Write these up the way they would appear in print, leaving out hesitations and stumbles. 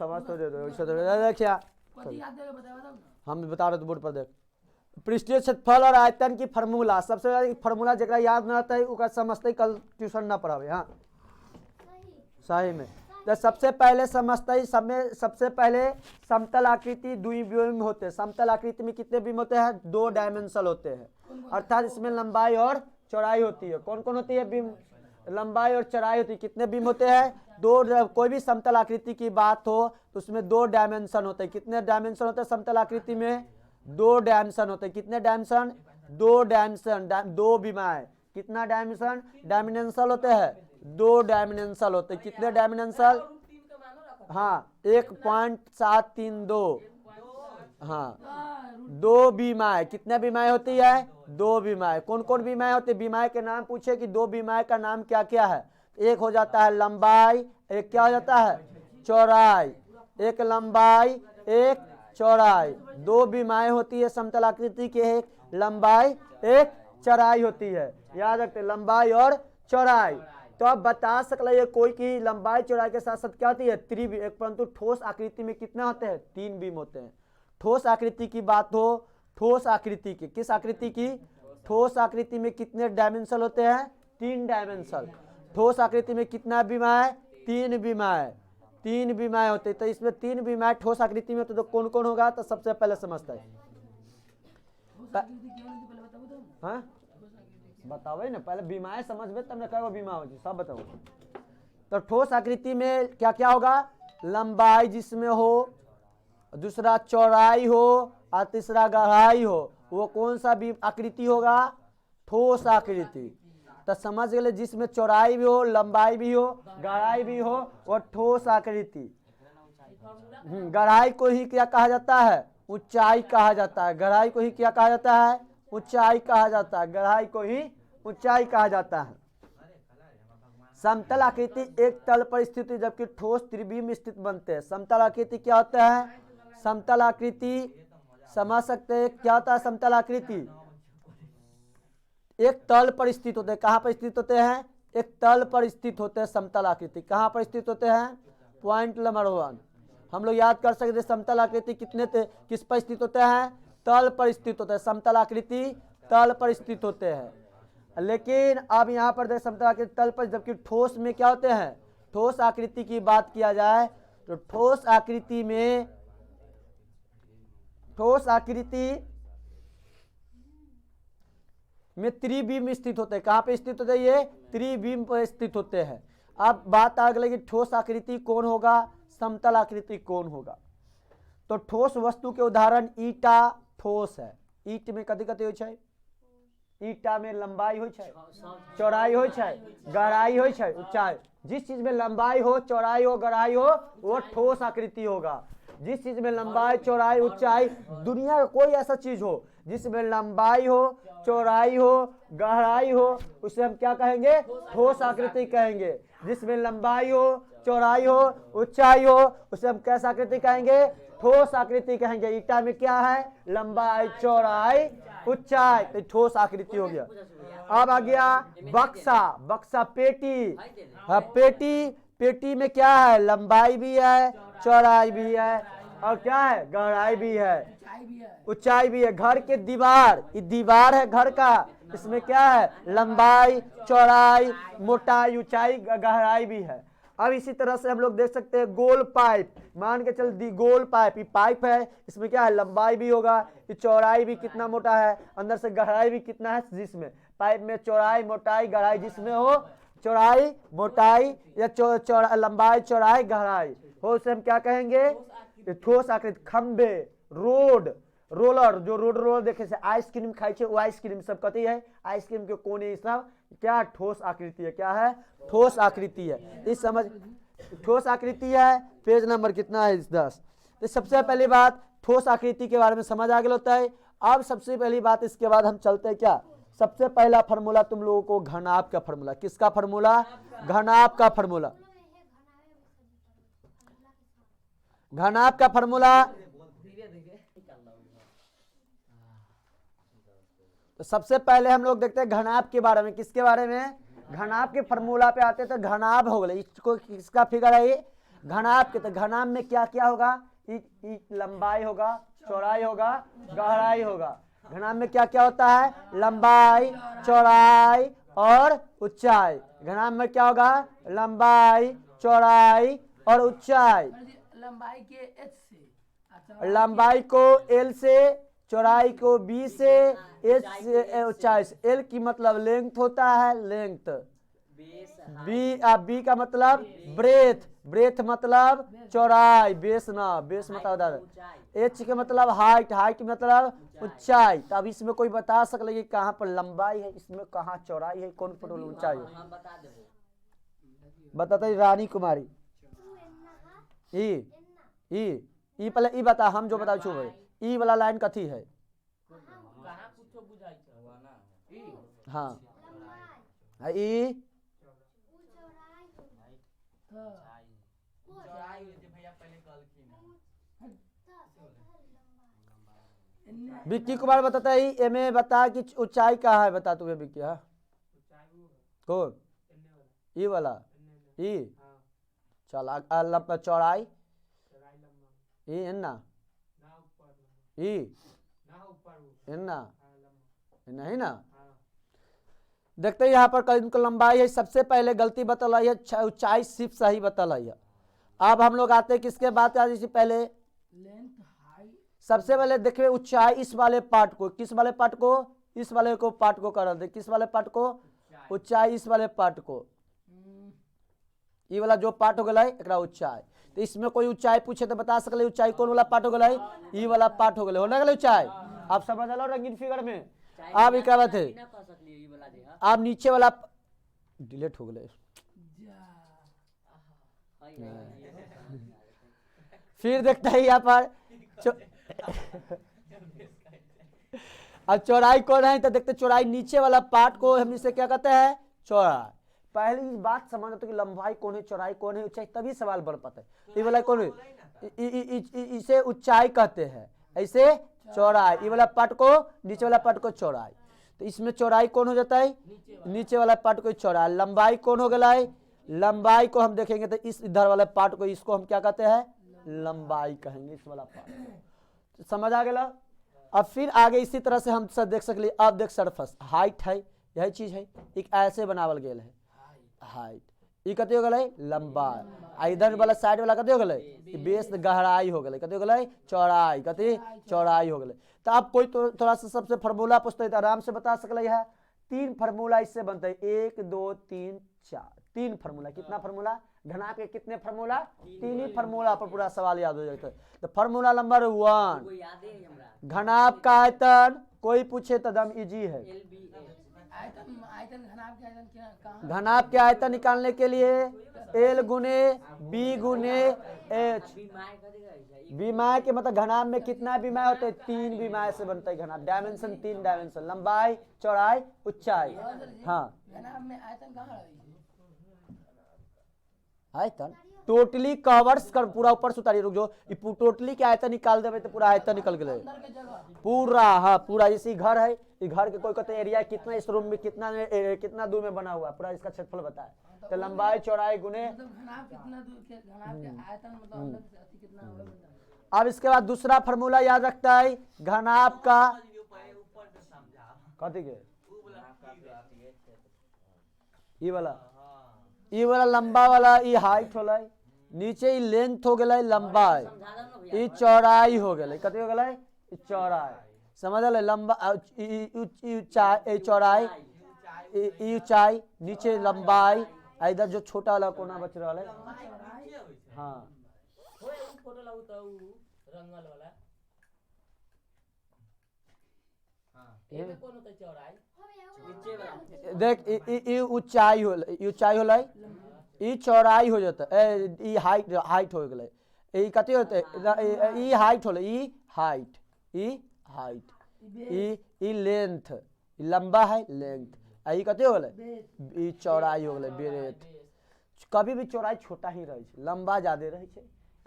समझ तो दे दो, देखिए हम बता रहे थे बोर्ड पर देख। पृष्ठीय क्षेत्रफल और आयतन की फार्मूला, सबसे पहले फार्मूला जरा याद न रहता है ओकरा समझते कल ट्यूशन ना पढ़ावे। हाँ सही में, तो सबसे पहले समझते ही सब में सबसे पहले समतल आकृति द्विविम होते हैं। समतल आकृति में कितने बीम होते हैं? 2 डायमेंशनल होते हैं, अर्थात इसमें लंबाई और चौड़ाई होती है। कौन कौन होती है बीम? लंबाई और चौड़ाई होती है। कितने बीम होते हैं? 2। कोई भी समतल आकृति की बात हो तो उसमें 2 डायमेंशन होते हैं। कितने डायमेंशन होते हैं समतल आकृति में? 2 डायमेंशन होते हैं। कितने डायमेंशन? 2 डायमेंशन, 2 बीमाएं। कितना डायमेंशन? डायमेंशनल होते हैं, 2 डायमेंशनल होते हैं। कितने डायमेंशनल? हाँ 1.732। हाँ 2 बीमाएं। कितने बीमाएं होती है? 2 बीमाएं। कौन कौन बीमाएं होती है? बीमाएं के नाम पूछे कि 2 बीमाएं का नाम क्या क्या है? एक हो जाता है लंबाई, एक क्या हो जाता है? चौड़ाई। एक लंबाई, एक चौड़ाई। 2 बीमाएं होती है समतल आकृति के, एक लंबाई एक चौड़ाई होती है। याद रखते लंबाई और चौड़ाई। तो आप बता सकते कोई की लंबाई चौड़ाई के साथ साथ क्या होती है? त्रिविम। परंतु ठोस आकृति में कितना होते हैं? 3 बीम होते हैं। ठोस आकृति की बात हो, ठोस आकृति की, किस आकृति की? ठोस आकृति में कितने डायमेंशन होते हैं? 3 डायमेंशन। ठोस आकृति में कितना बीमाएं? 3 बीमाएं। 3 बीमाएं होते, तो इसमें 3 बीमाएं ठोस आकृति में होते तो कौन कौन होगा? तो सबसे पहले समझता है। हाँ बताओ ना, पहले बीमाएं समझबे तब ना कहो बीमा हो सब बताओ। तो ठोस आकृति में क्या क्या होगा? लंबाई जिसमें हो, दूसरा चौड़ाई हो और तीसरा गहराई हो। वो कौन सा भी आकृति होगा? ठोस आकृति। तो समझ गए, जिसमें चौड़ाई भी हो, लंबाई भी हो, गहराई भी हो, वो ठोस आकृति। गहराई को ही क्या कहा जाता है? ऊंचाई कहा जाता है। गहराई को ही क्या कहा जाता है? ऊंचाई कहा जाता है। गहराई को ही ऊंचाई कहा जाता है। समतल आकृति एक तल पर स्थित, जबकि ठोस त्रिविम स्थित बनते हैं। समतल आकृति क्या होता है? समतल आकृति समझ सकते हैं क्या होता है? समतल आकृति एक तल पर स्थित होते हैं। कहां पर स्थित होते हैं? एक तल पर स्थित होते हैं। समतल आकृति कहां पर स्थित होते हैं? पॉइंट नंबर 1 हम लोग याद कर सकते हैं। समतल आकृति कितने थे? किस पर स्थित होते हैं? तल पर स्थित होते हैं। समतल आकृति तल पर स्थित होते हैं। लेकिन अब यहाँ पर देख समतल आकृति तल पर, जबकि ठोस में क्या होते हैं? ठोस आकृति की बात किया जाए तो ठोस आकृति में, ठोस आकृति में त्रिविम स्थित होते हैं। कहां पे स्थित होते हैं? ये त्रिविम पर स्थित होते हैं। अब बात आ गई कि ठोस आकृति कौन होगा, समतल आकृति कौन होगा। तो ठोस वस्तु के उदाहरण ईटा ठोस है। ईट में कथी कथी हो छै? ईटा में लंबाई हो छै, चौड़ाई हो छै, गहराई हो छै, ऊंचाई। जिस चीज में लंबाई हो, चौड़ाई हो, गहराई हो, वो ठोस आकृति होगा। जिस चीज में लंबाई, चौड़ाई, ऊंचाई, दुनिया का कोई ऐसा चीज हो जिसमें लंबाई हो, चौड़ाई हो, गहराई हो, उसे हम क्या कहेंगे? ठोस आकृति कहेंगे। जिसमें लंबाई हो, चौड़ाई हो, ऊंचाई हो, उसे हम कैसा आकृति कहेंगे? ठोस आकृति कहेंगे। ईटा में क्या है? लंबाई, चौड़ाई, ऊंचाई, तो ठोस आकृति हो गया। अब आ गया बक्सा। बक्सा पेटी। पेटी, पेटी में क्या है? लंबाई भी है, चौड़ाई भी है, और क्या है? गहराई भी है, ऊंचाई भी है। घर के दीवार, ये दीवार है घर का, इसमें क्या है? लंबाई, चौड़ाई, मोटाई, ऊंचाई, गहराई भी है। अब इसी तरह से हम लोग देख सकते हैं गोल पाइप। मान के चल दी गोल पाइप, ये पाइप है, इसमें क्या है? लंबाई भी होगा, ये चौड़ाई भी कितना मोटा है, अंदर से गहराई भी कितना है। जिसमें पाइप में चौड़ाई, मोटाई, गहराई जिसमें हो, चौड़ाई, मोटाई या लंबाई, चौड़ाई, गहराई हो, उसे हम क्या कहेंगे? ठोस आकृति। खंबे, रोड, रोलर, जो रोड रोलर देखे से आइसक्रीम खाई छे, वो आइसक्रीम सब कथी है? आइसक्रीम के कोने, सब क्या? ठोस आकृति है। क्या है? ठोस आकृति है। इस समझ ठोस आकृति है। पेज नंबर कितना है? 10। तो सबसे पहली बात ठोस आकृति के बारे में समझ आ गया होता है। अब सबसे पहली बात, इसके बाद हम चलते हैं क्या? सबसे पहला फार्मूला तुम लोगों को घनाभ का फार्मूला। किसका फार्मूला? घनाभ का फार्मूला। घनाभ का फार्मूला। तो सबसे पहले हम लोग देखते हैं घनाभ के बारे में। किसके बारे में? घनाभ के फार्मूला पे आते हैं। तो घनाभ हो गए, इसको किसका फिगर है? ये घनाभ के, तो घनाभ में क्या क्या होगा, लंबाई होगा, चौड़ाई होगा, गहराई होगा। घनाभ में क्या क्या होता है, लंबाई, चौड़ाई और ऊंचाई। घनाभ में क्या होगा, लंबाई, चौड़ाई और ऊंचाई। लंबाई के एच से, लंबाई को एल से, चौड़ाई को बी से, एच से, ऊंचाई से। एल की मतलब लेंथ होता है, लेंथ। बी का मतलब ब्रेथ, ब्रेथ मतलब चौड़ाई, बेस ना, बेस मतलब। एच के मतलब हाइट, हाइट मतलब ऊंचाई। तो अब इसमें कोई बता सकले कि कहाँ पर लंबाई है, इसमें कहाँ चौड़ाई है, कौन पर ऊंचाई है? बताता रानी कुमारी। ई पहले ई बता, हम जो बताओ छू ई वाला लाइन कथी है? हाँ ई विक्की कुमार बताता है एमे बता कि ऊंचाई कहाँ है, बता तुम्हें विक्की। हाँ कौन? ई वाला ई चल चौड़ाई ई एन्ना ई एन्ना नहीं ना। देखते हैं यहाँ पर इनको लंबाई है, सबसे पहले गलती बतल है, ऊंचाई सिर्फ सही बतल है। अब हम लोग आते हैं किसके बात, इससे पहले सबसे पहले देखिए ऊंचाई इस वाले पार्ट को, किस वाले पार्ट को, इस वाले को पार्ट को कर दे, किस वाले पार्ट को, ऊंचाई इस वाले पार्ट को, ये वाला जो पार्ट हो गया एक ऊंचाई। तो इसमें कोई ऊंचाई पूछे तो बता सकले ऊंचाई कौन वाला पार्ट हो गया, ये वाला पार्ट हो गया, होने गया ऊंचाई। आप समझ लो रंगीन फिगर में। अब क्या बात है, आप नीचे वाला डिलीट हो गया, फिर देखता है यहाँ पर अब चौड़ाई कौन है, तो देखते चौड़ाई नीचे वाला पार्ट को हम इसे क्या कहते हैं, चौड़ाई। पहले इस बात समझ तो कि लंबाई कौन है, चौड़ाई कौन है, ऊंचाई, तभी सवाल बढ़ पाता है। ये वाला कौन है, इसे ऊंचाई कहते हैं, ऐसे चौड़ाई, ये वाला पार्ट को, नीचे वाला पार्ट को चौड़ाई। तो इसमें चौड़ाई कौन हो जाता है, नीचे वाला पार्ट को चौड़ाई। लंबाई कौन हो गया है, लंबाई को हम देखेंगे तो इस इधर वाले पार्ट को, इसको हम क्या कहते हैं, लंबाई कहेंगे, इस वाला पार्ट। तो समझ आ गया। अब फिर आगे इसी तरह से हम सब देख सकते, अब देख सरफेस, हाइट है, यही चीज है, एक ऐसे बनावल गेल है, हाइट। ये कते हो गए, लंबाई। इधर वाला साइड वाला कते हो गए, बेस गहराई हो गए, कते हो गए, चौड़ाई, कते चौड़ाई हो गए। तो अब कोई थोड़ा सा सबसे फार्मूला पूछते तो आराम से बता सकले है। 3 फार्मूला इससे बनते है, 1 2 3 4, 3 फार्मूला। कितना फार्मूला, घनाभ के कितने फार्मूला, 3 ही फार्मूला पर पूरा सवाल याद हो जाता है। तो फार्मूला नंबर 1, घनाभ का आयतन, कोई पूछे तो दम इजी है। घनाभ के आयतन निकालने के लिए एल गुने बी गुने एच। विमाय के मतलब घनाभ में कितना विमाय होते हैं, 3 विमाय से बनता है घनाभ। डायमेंशन 3 डायमेंशन, लंबाई, चौड़ाई, ऊंचाई। हाँ घनाभ में आयतन कहाँ है, आयतन टोटली कवर्स कर पूरा ऊपर से उतारिए, रुक जो टोटली के आयतन निकाल देवे तो पूरा आयतन निकल गए पूरा। हाँ पूरा, जैसे घर है, ये घर के कोई कहते एरिया कितना, इस रूम में कितना कितना दूर में बना हुआ, पूरा इसका क्षेत्रफल बताए। तो लंबाई चौड़ाई गुने, अब इसके बाद दूसरा फार्मूला याद रखता है घनाभ का, कथी के, ये वाला लंबा वाला, ये हाइट होला, नीचे लेंथ हो गया, लंबाई, ये चौड़ाई हो गया, कथी हो गया, चौड़ाई। समझ ले, लंबा चौड़ाई, ऊंचाई, नीचे लंबाई, इधर जो छोटा वाला कोना बच रहा है। हाँ देख, ऊंचाई होला, ई चौड़ाई हो जाता है, ई हाइट हो गए, ई कथी होते, ई हाइट होला, ई हाइट, ई लेंथ, लंबा है, लेंथ, ई कथी हो गए, ई चौड़ाई हो गए, ब्रेथ। कभी भी चौड़ाई छोटा ही रहे, लंबा ज्यादा रहे।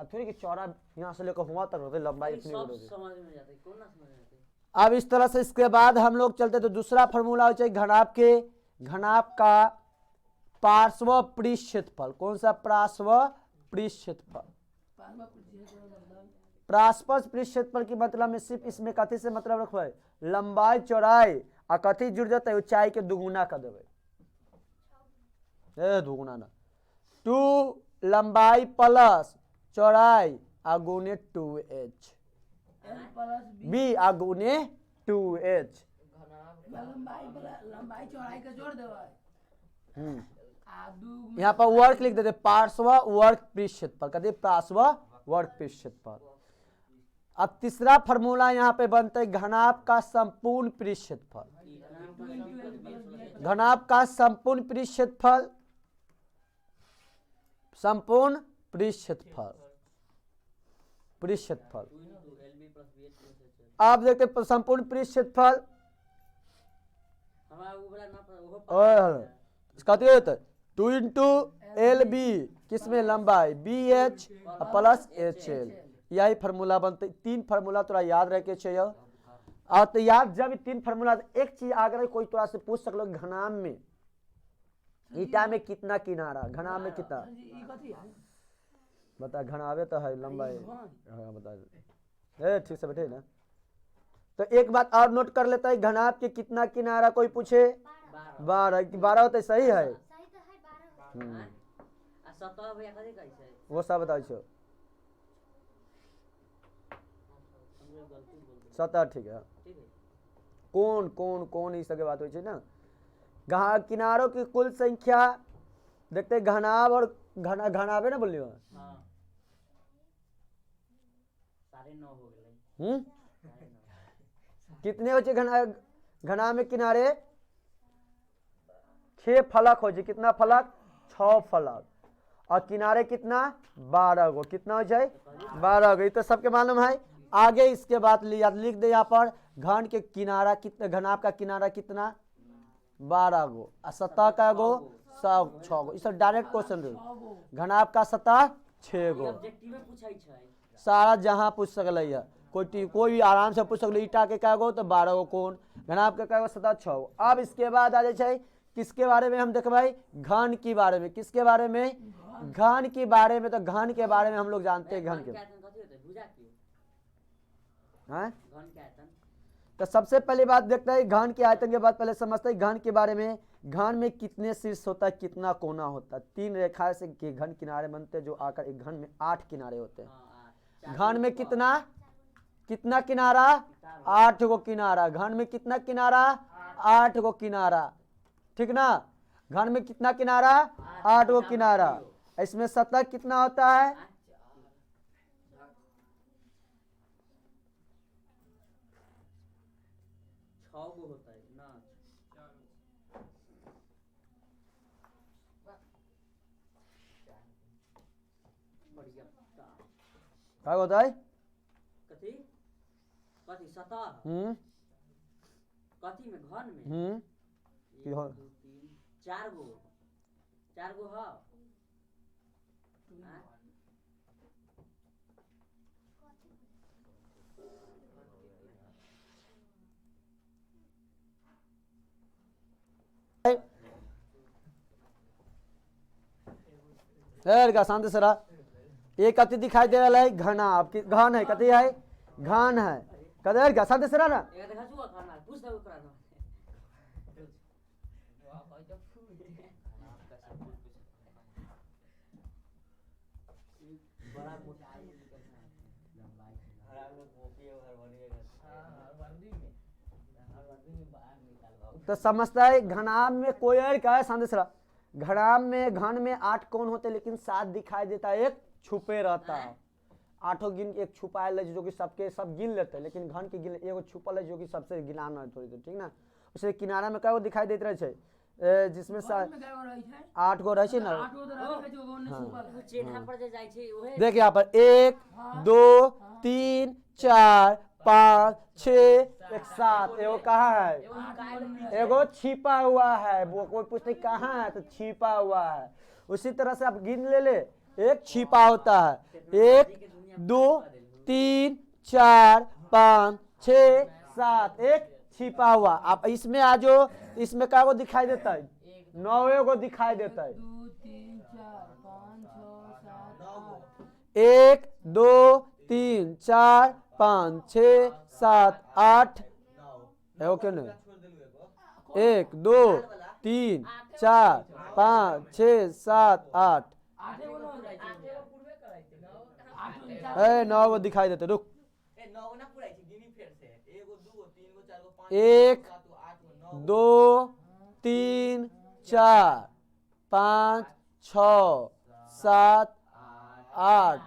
अब थोड़ी कि चौड़ा यहाँ से लेकर हुआ तक होते, लंबाई इतनी हो। अब इस तरह से इसके बाद हम लोग चलते तो दूसरा फार्मूला हो चाहिए घनाभ के, घनाभ का पार्श्व पृष्ठ क्षेत्रफल। कौन सा, पार्श्व पृष्ठ क्षेत्रफल। पांचवा प्रतिशत का मतलब प्रासपस पृष्ठ क्षेत्रफल की मतलब में सिर्फ इसमें कथी से मतलब रखबै, लंबाई चौड़ाई आ कथी जुड़ जाता ऊंचाई के दुगुना कर देबै, दुगुना ना, 2 लंबाई प्लस चौड़ाई आगुने 2h, L प्लस बी आगुने 2h। लंबाई चौड़ाई का जोड़ देबै आ दू यहाँ पर वर्ग लिख देते, पार्श्व वर्ग पृष्ठ क्षेत्रफल, कहते पार्श्व वर्ग पृष्ठ क्षेत्रफल। अब तीसरा फार्मूला यहाँ पे बनता है घनाभ का संपूर्ण पृष्ठ क्षेत्रफल, घनाभ का संपूर्ण पृष्ठ क्षेत्रफल, संपूर्ण पृष्ठ क्षेत्रफल, पृष्ठ क्षेत्रफल। आप देखते हैं संपूर्ण पृष्ठ क्षेत्रफल कहते हैं 2 इंटू एल बी, किसमें लंबाई B H plus H L, यही फार्मूला बनते। 3 फार्मूला तोरा याद रखे चाहिए। और तो याद जब 3 फार्मूला, एक चीज अगर कोई तोरा से पूछ सकलो घनाभ में ईटा में कितना किनारा, घनाभ में कितना, ई कथी है बता, घनाभे तो है लंबाई, हाँ बता, ठीक से बैठे ना। तो एक बात और नोट कर लेता है, घनाभ के कितना किनारा कोई पूछे 12 होता है, सही है, वो सब बताओ छो, सतह, ठीक है। कौन कौन कौन इस सबके बात हो ना, किनारों की कुल संख्या देखते घनाभ और घनाभे ना बोलियो, कितने हो घनाभ में किनारे 6 फलक हो, कितना फलक 6 फलक, और किनारे कितना 12 गो, कितना हो जाए 12 गो, तो सबके मालूम है। आगे इसके बाद लिख दे यहाँ पर घन के किनारा कितना, घनाभ का किनारा कितना 12 गो, और सतह का गो 6 गो, इस डायरेक्ट क्वेश्चन। घनाभ का सतह 6 गो, सारा जहां पूछ सकले है, कोई आराम से पूछ सकले, ईटा के क्या गो तो 12 गो, कोण घनाभ के क्या गो सतह 6 गो। अब इसके बाद आ जाए किसके बारे में हम देख भाई, घन के बारे में, किसके बारे में, घन के बारे में। तो घन के बारे में हम लोग जानते हैं, घन के हाँ? तो सबसे पहली बात देखते हैं घन के आयतन के बाद पहले समझते हैं घन के बारे में। घन में कितने शीर्ष होता है, कितना कोना होता है, 3 रेखा से घन किनारे बनते हैं, जो आकर एक घन में 8 किनारे होते हैं। घन में कितना कितना किनारा 8 गो किनारा, घन में कितना किनारा 8 गो किनारा, ठीक ना। घन में कितना किनारा 8 गो किनारा। इसमें सतह कितना होता है, क्या होता है, कथी सतह कथी में घन में 1 2 3 4 गो है। शांति सरा ये कथी दिखाई दे रहा है, घनाभ घन है, कथी है घन है, कदर शांति सरा ना। तो समझता है घनाभ में कोई और क्या है, शांति सरा, घनाभ में घन में 8 कोण होते, लेकिन 7 दिखाई देता है, एक छुपे रहता है। 8 गिन एक छुपायल है, जो कि सबके सब गिन लेते हैं, लेकिन घन के गिन एगो छुपल है, जो कि सबसे गिनाना है थोड़ी देर, ठीक ना। उसे किनारा में क्या दिखाई देते रहे, जिसमें 8 गो रहे ना। देख यहाँ पर 1 2 3 4 5 6 7, एगो कहाँ है, एगो छिपा हुआ है, वो कोई पूछते कहाँ है, तो छिपा हुआ है। उसी तरह से आप गिन ले, एक छिपा होता है, 1 2 3 4 5 6 7, एक छिपा हुआ। आप इसमें आ जाओ, इसमें क्या वो दिखाई देता है, 9 गो दिखाई देता है, 2 3 4 5 6 7 1 2 3 4 5 6 7 8 एगो क्यों नहीं 1 2 3 4 5 6 7 8 9 गो दिखाई देते रुक 1 2 3 4 5 6 7 8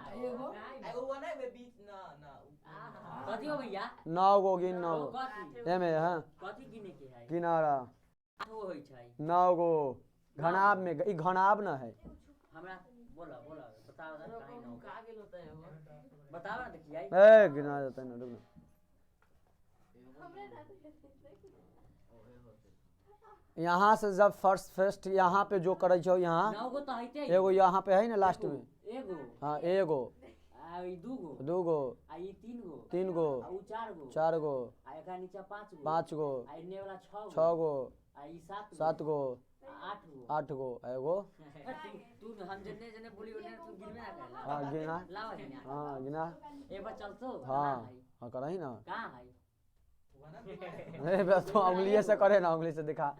कथी हो भैया 9 गो गिन 9 गो कथी एमे हाँ कथी गिने के है किनारा 8 गो होइ छै 9 गो घनाब में ई घनाब न है हमरा बोला बताओ ना काहे ना का गेल होता है बताओ ना देखिए ए गिना जाता है ना रुक यहाँ से जब फर्स्ट यहाँ पे जो करे छो यहाँ 9 गो तो हइते एगो यहाँ पे है ना लास्ट में एगो हाँ एगो आ ई दूगो दूगो आ ई तीन गो आ ऊ चार गो आ एकरा नीचे 5 पाँच गो आ इने वाला 6 छह गो आ ई 7 गो 8 गो एगो तू हम जने बोली ओने तू गिनबे ना कहला हाँ गिना लाओ है ना हाँ गिना एक बार चलतो हाँ हाँ करही ना कहां है ए बस तो उंगली से करे ना उंगली से दिखा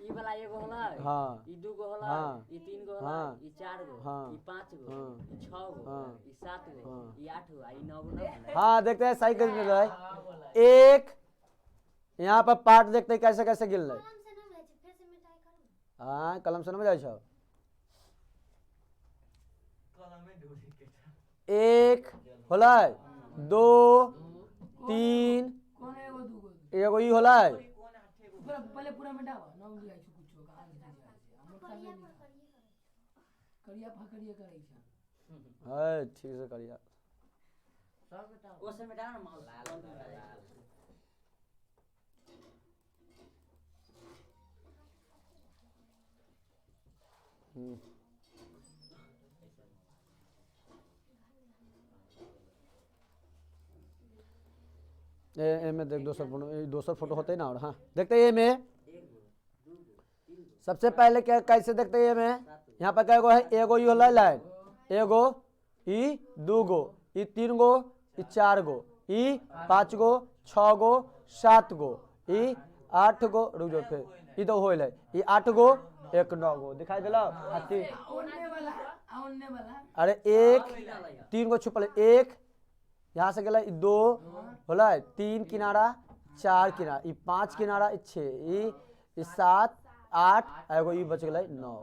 ई वाला एगो होला हाँ ई दूगो होला हाँ ई 3 गो होला हाँ ई 4 गो हाँ ई 5 गो हाँ ई 6 गो हाँ ई 7 गो हाँ ई 8 गो आ ई 9 गो ना होला हाँ देखते हैं सही कैसे मिल रहा है एक यहाँ पर पार्ट देखते हैं कैसे कैसे गिल रहा है हाँ कलम से न बजाय छो एक होला 2 3 एगो ई होला पहले पूरा मिटावा ना उंगली आई कुछ कहां से करिया फकरिया करे छै है ठीक से करिया सब मिटाओ ओसे मिटाओ ना माउस ए में देख दोसर फोटो होते ना और हाँ देखते हैं ये में सबसे पहले क्या कैसे देखते हैं ये में यहाँ पर क्या गो है एगो ई होला लाइन एगो ई 2 गो ई 3 गो ई 4 गो ई 5 गो 6 गो 7 गो ई 8 गो रुक जाओ फिर ई तो होल है ई 8 गो एक 9 गो दिखाई दिला अरे एक 3 गो छुपल एक यहाँ से गला 2 होला 3 किनारा 4 किनारा ई 5 किनारा ई 6 ई 7 8 एगो ई बच गला 9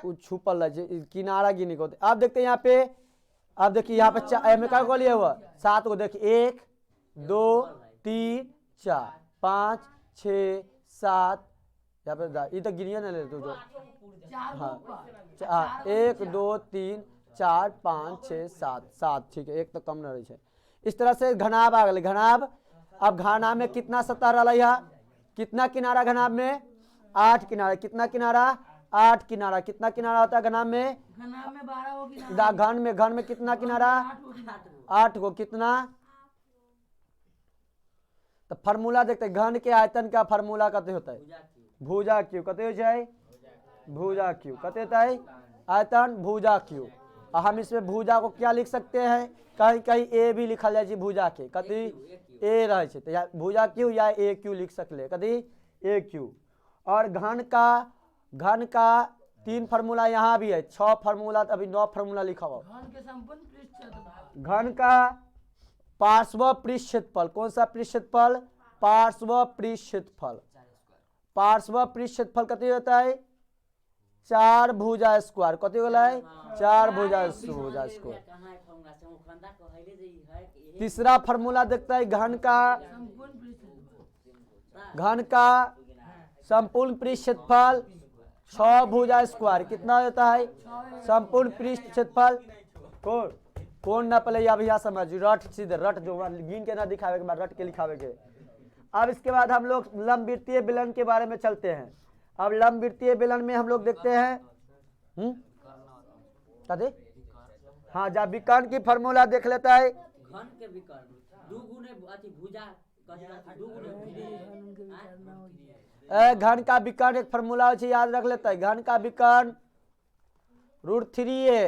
वो छुपल है किनारा गिनी को अब देखते हैं यहाँ पे अब देखिए यहाँ पे में क्या गोली है वो 7 को देखिए 1 2 3 4 5 6 7 यहाँ पे ये तो गिनिए ना ले तू जो हाँ 1 2 3 4 5 6 7 ठीक है एक तो कम न रही है इस तरह से घनाब आ गए घनाब अब घनाब में कितना सतह रहा कितना किनारा घनाब में 8 किनारा कितना किनारा 8 किनारा कितना किनारा होता है घनाब में 12 हो किनारा घन में कितना किनारा 8 को कितना तो फार्मूला देखते घन के आयतन का फार्मूला कहते होता है भुजा क्यू कहते हो जाए भुजा क्यू कहते होता है आयतन भुजा क्यू हम इसमें भुजा को क्या लिख सकते हैं कहीं कहीं ए भी लिखल जाए भुजा के कभी ए रहे तो या भुजा क्यू या ए क्यू लिख सकले कभी ए क्यू और घन का 3 फार्मूला यहाँ भी है 6 फार्मूला अभी 9 फार्मूला लिखा हुआ घन का पार्श्व पृष्ठ क्षेत्रफल कौन सा पृष्ठ क्षेत्रफल पार्श्व पृष्ठ क्षेत्रफल पार्श्व पृष्ठ क्षेत्रफल कितने होता है 4 भुजा स्क्वायर कति होला है 4 भुजा स्क्वायर तीसरा फार्मूला देखता है घन का संपूर्ण पृष्ठ क्षेत्रफल 6 भुजा स्क्वायर कितना होता है संपूर्ण पृष्ठ क्षेत्रफल कौन ना पहले अब यहाँ समझ रट सीधे रट जो गिन के ना दिखावे के बाद रट के लिखावे के अब इसके बाद हम लोग लंबवृत्तीय बेलन के बारे में चलते हैं अब लंबवृत्तीय बेलन में हम लोग देखते हैं हाँ जब विकर्ण की फार्मूला देख लेता है घन के विकर्ण 2 गुने अति भुजा 2 गुने घन का विकर्ण एक फार्मूला याद रख लेता है घन का विकर्ण √3a।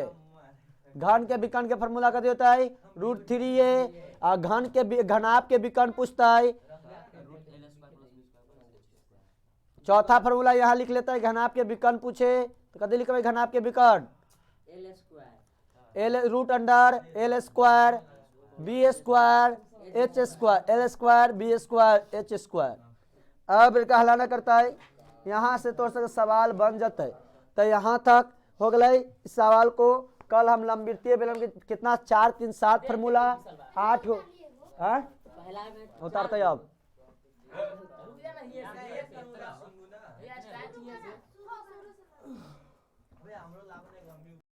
घन के विकर्ण के फॉर्मूला कथी होता है √3a। और घन के घनाभ के विकर्ण पूछता है। चौथा फॉर्मूला यहाँ लिख लेता है, घनाभ के विकर्ण पूछे तो कथी लिखबै घनाभ के विकर्ण L root under L square B square H square, L square B square H square. अब इनका हलाना करता है, यहाँ से तो सवाल बन जाता है। तो यहाँ तक हो गए। इस सवाल को कल हम लंबवृत्तीय बेलन के कितना 4 3 7 फॉर्मूला 8 हो पहला में उतारते अब रुक जा ना, ये